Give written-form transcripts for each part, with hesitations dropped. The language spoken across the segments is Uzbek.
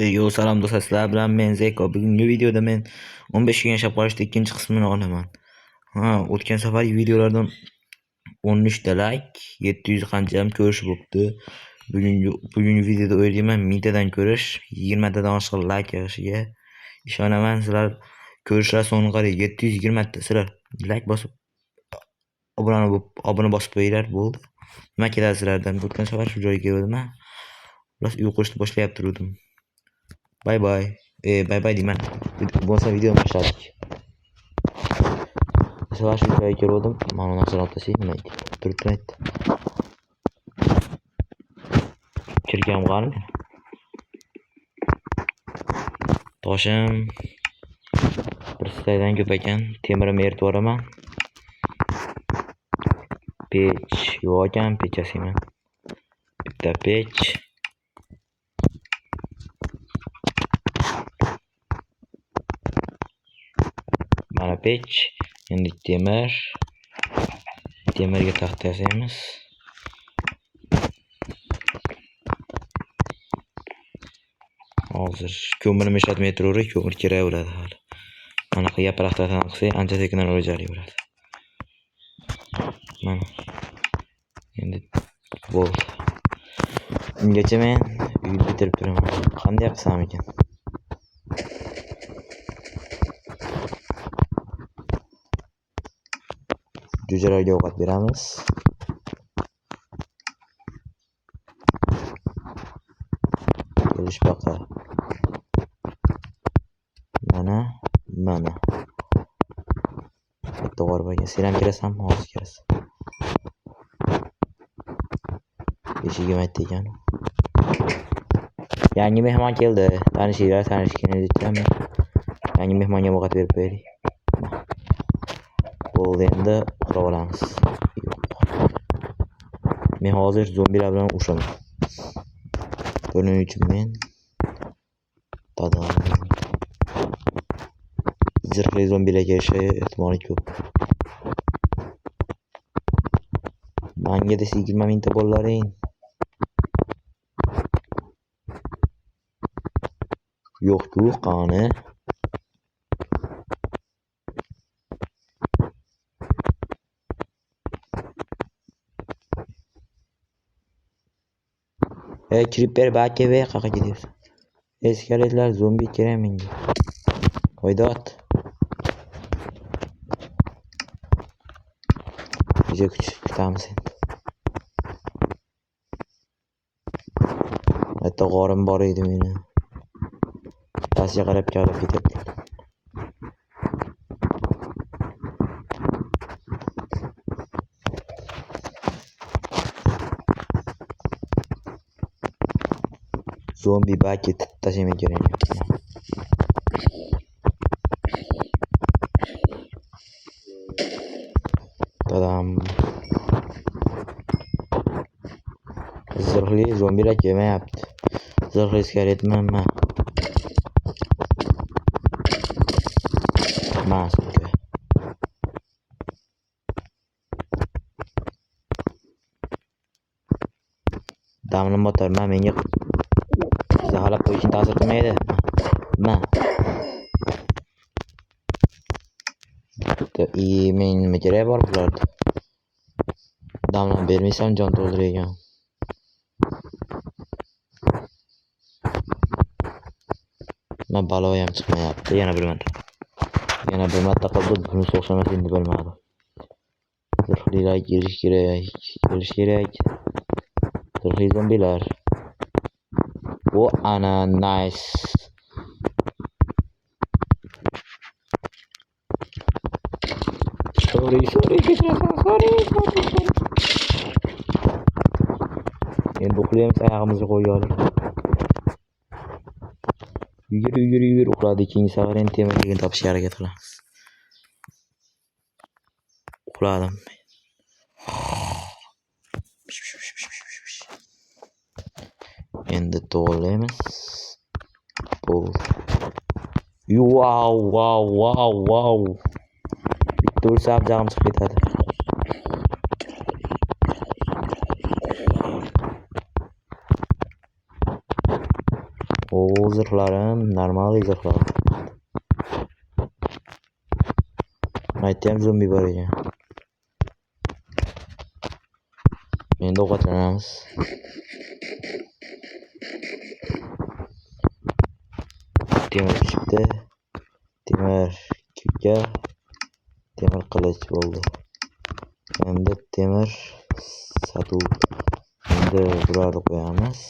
Yo, salom do'stlar, sizlar bilan men Zeko. Bugungi videoda men 15 ga yashab qolishda ikkinchi qismini olaman. O'tgan safargi videolardan 13 ta like, 700 qancham ko'rish bo'libdi. Bugungi videoda o'ylayman 1000 tadan ko'rish, 20 tadan oshiq like yig'ishiga ishonaman. Sizlar ko'rishlar sonini qarang, 720 ta. Sizlar like bosib obuna bosib qo'yinglar, bo'ldi. Nima kerak sizlardan? O'tgan safar shu joyga keldim. Ular uyqu boshlayapti turdim. Bye bye. Bye bye deyman. Bo'lsa video boshladik. Savaş videoya keldim. Mana nasratda nima edi? Turibdi. Kirgan qani? Toshim bir saydan ko'p ekan. Temirim eritib yuboraman. Pech yo'q ekan, pech yasayman. Bitta pech. Mana pech. Endi temirga taxta yasaymiz. Hozir ko'mirni ishlatmay turaverib, ko'mir kerak bo'ladi hali. Mana yaproqlardan qilsak, ancha sekinroq o'jarli bo'ladi. Mana. Endi bo'ldi. Ungacha men uyni bitirib turaman. Qanday qilsam ekan? Jo'jalarga ovqat beramiz. Kelish baqa. Mana. To'g'ri bo'lgan. Sen ham kirasan, hozir kirasan. Eshigim aytdi ekan. Yangi mehmon keldi. Tanishganingizdan yangi mehmonga ovqat berib qo'yaylik. Bo'ldi, endi uxlab olamiz. Men hozir zombilar bilan urushaman. Buning uchun men zirhli zombilar kelishi ehtimoli ko'p. Menga desa 20 mingta bo'llaring. Yo'q-ku, qani. Creeper baka ve qaqa gidiyorsun. Eskeletler zombi kerak menga. Qo'ydat. Bize kutamiz endi. Hatta g'orim bor edi meni. Pastga qarab kelib ketyapti. Zombi bucket tashimay kerak. Tadam. Zırhlı zombiler yeme yaptı. Zırhlı iskeletman ama. Masuk. Damla motor menga zahalab qo'yishni ta'sir qilmaydi. Men nima kerak bor bularda? Damla bermaysam jon to'ldirgan. Men baloyam chiqmayapti. Yana bir marta qildi, buni so'xshamas endi bilmadim. Zirhlilar kelish kerak. Zirhli zombilar. O ana nice. Sorry. Endi uxlaymiz, ayog'imizga qo'yaylik. Yur uxladi. Keyingi safar endi temirligini topishga harakat qilamiz. Uxladim. Endi to'g'rilaymiz. Wow. Bitta ursam jag'im chiqib ketadi. O zırhlarım normal zırhlar. Aytayım zombi bor ekan. Endi ovqatlanamiz. Temir chiqdi. Temir kuka. Temir qilich bo'ldi. Endi temir satuv. Endi bularni qo'yamiz.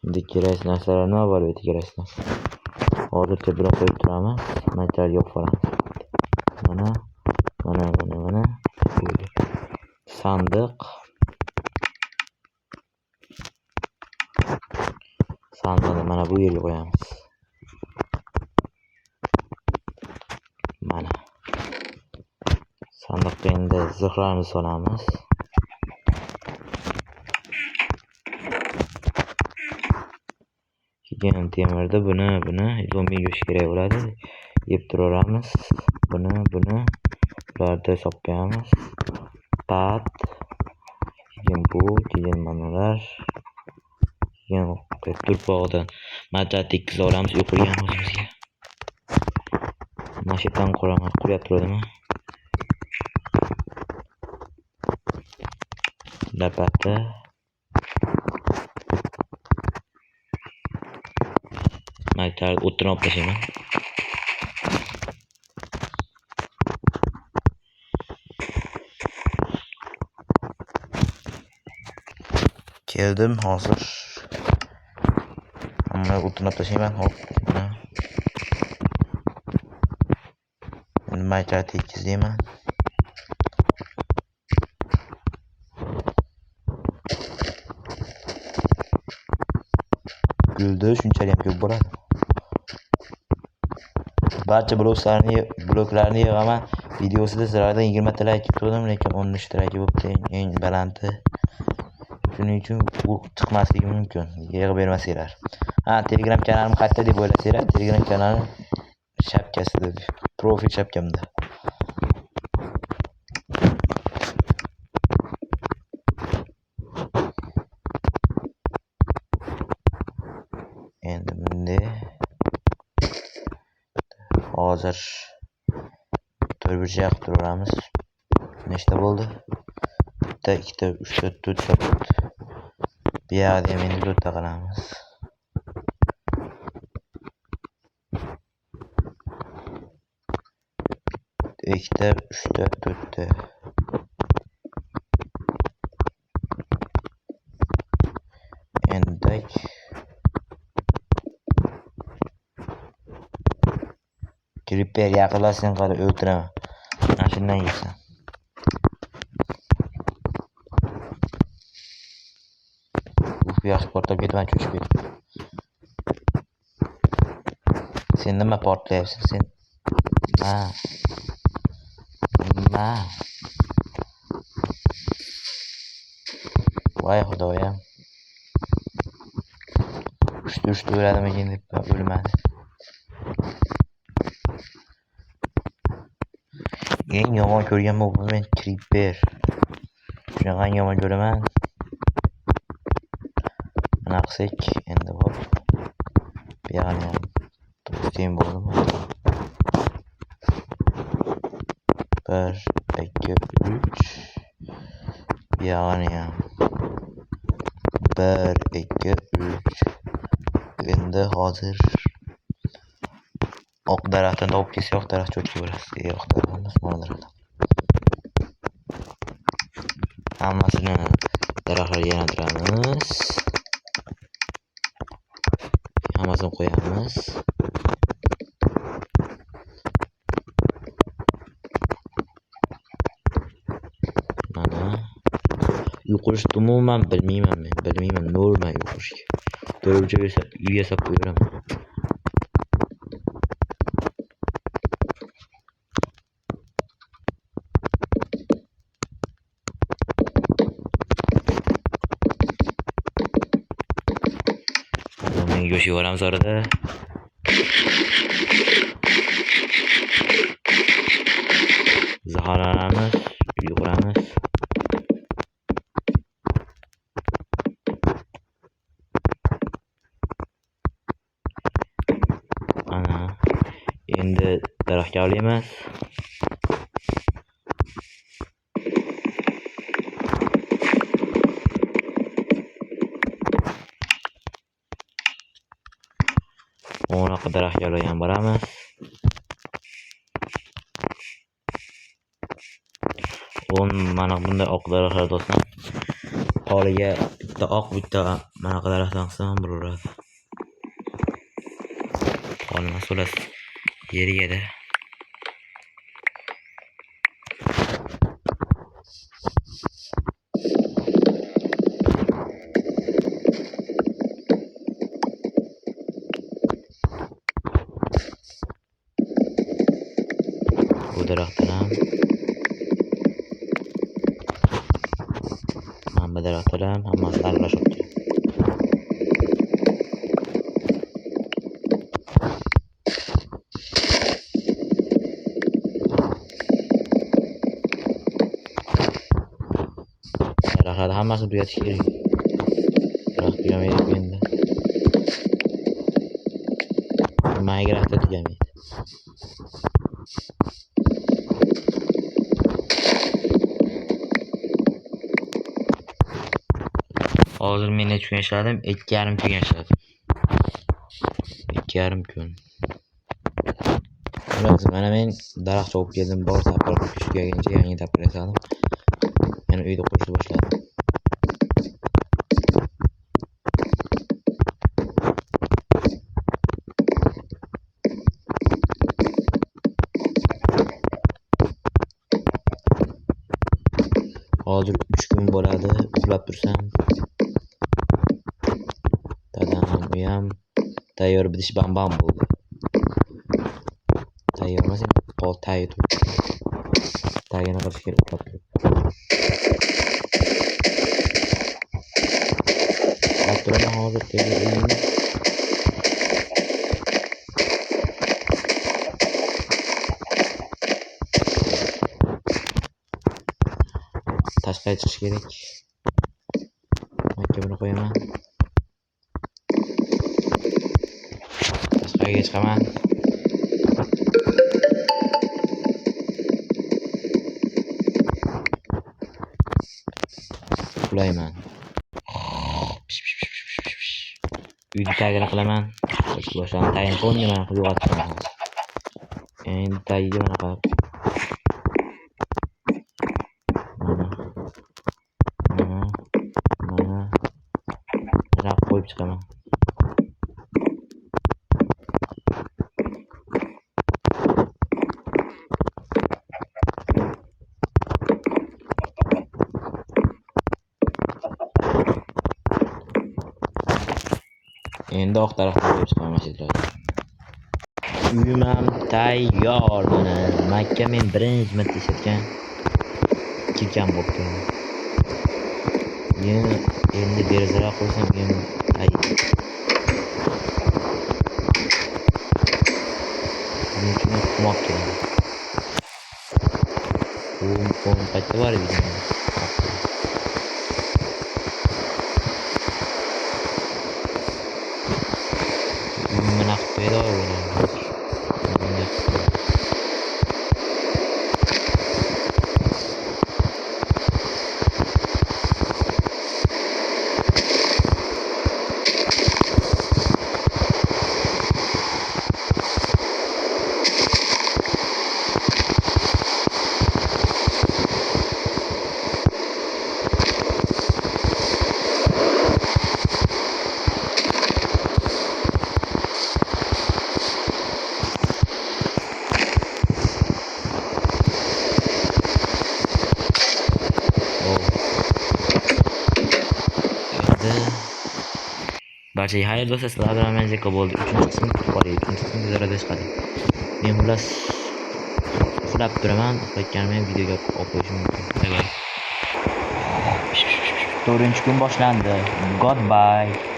Endi kerakli narsalar nima bor edi kerakli narsa. Hozircha buni qo'yib turamiz. Material yo'q qolamiz. Mana. Sandiq. Sandiqni mana bu yerga qo'yamiz. Mana. Sandiqqa endi zırhlarni solamiz. Keyin temirni buni zombi go'shti kerak bo'ladi. Yeb turaveramiz. Buni bularni solib qo'yamiz. Pat. Keyin bu, keyin manalar. Keyin turpog'idan material tekkiza olamiz, yo'qolgan o'zimizga. Mashindan quraman, qurib turadimi? Lapati. Material o'tini olib tashlayman. Keldim hozir. Amma o'tini olib tashlayman. Hop. Endi material tekkizlayman. Guldi shunchalik ham ko'p bo'ladi. Barcha bloklarni yig'aman. Videosida sizlardan 20 ta like kutdim, lekin 13 ta like bo'libdi. Eng balandi. Shuning uchun u chiqmasligi mumkin. Yig'ib bermasanglar. Telegram kanalim qayerda deb o'ylasanglar, Telegram kanalim shapkasida, profil shapkamda. Endi bunday hozir to'rtburchak turaveramiz. Nechta bo'ldi? 1, 2, 3, 4, 4. Bu yerda ham endi 4 ta qilamiz. 2 ta, 3 ta, 4 ta. Endi Creeper yaqinlashsin qara o'ltiraman. Mana shundan yeysan. Yaxshi portlab ketaman, cho'chib ketdim. Sen nima portlayapsan sen? Voy xudoyim. Uchta o'ladimikin deb o'lmadi. Eng yomon ko'rgan bu men Creeper. Shunaqa yomon ko'raman. Mana qilsak endi bor. Bu yerni ham to'xtayim bo'ldimi? 1, 2, 3. Bu yerni ham 1, 2, 3. Endi hozir oq daraxtdan topib kelsa, oq daraxt cho'chqa bo'lasiz. Oq daraxtimiz mana. Hammasini daraxtlarga aylantiramiz. Hammasini qo'yamiz. Mana yuqorish umuman bilmayman men. Normal yuqorishga. To'rtburchak uyga yasab qo'yaraman. Go'sht yuboramiz orada. Zaharlanamiz, yuguramiz. Endi daraxtga olamiz. O'naqa daraxtga ham boramiz. Mana bunday oq daraxtlar do'stlar. Poliga bitta oq, bitta manaqa daraxtdan qilsam ham bo'laveradi. Qolma masalas yeriga-da. Bu daraxtdan ham bu daraxtlar ham hammasi aralashib turibdi. Daraxtlar hammasi tugatish kerak. Daraxt tugamaydi endi. Nimaga daraxt tugamaydi? Hozir men necha kun ishladim? 2,5 kun ishladim. 2,5 kun. Mana men daraxt chopib keldim, bor sapir tushgancha yangi tapir yasadim. Yana uyda qo'shib boshladim. Hozir 3 kun bo'ladi, uxlab tursam. Dadam uyam tayyor bidish bam bo'ldi. Tayyor emas, qol tayyor. Tayyorni qilish kerak uxlab turib. Turaman hozir tayyor uyimda. Tashqariga chiqish kerak. Maktabini qo'yaman. Tashqariga chiqaman. Uxlayman. Uyni tagini qilaman. Boshdan tayin qo'ydim, mana qilib yo'qotdim. Endi tagiga mana qilib. Mana qo'yib chiqaman. Endi oq tarafga qo'yib chiqaman masjidlarga. Uyim ham tayyor mana. Makka men birinchi marta ishlatgan kirgan bo'pti. Endi derazalar qo'ysam endi mumkin qumoq keladi. Bu qayerda bor edi? Mana quyida bo'ladi. Barchaga xayr do'stlar, sizlar bilan men Zeko bo'ldi. 3-qismni kutib qoling. 3-qismni tezroq chiqadi. Men xullas uxlab turaman, uxlayotganimda videoga olib qo'yishim mumkin. 4-kun boshlandi. Goodbye.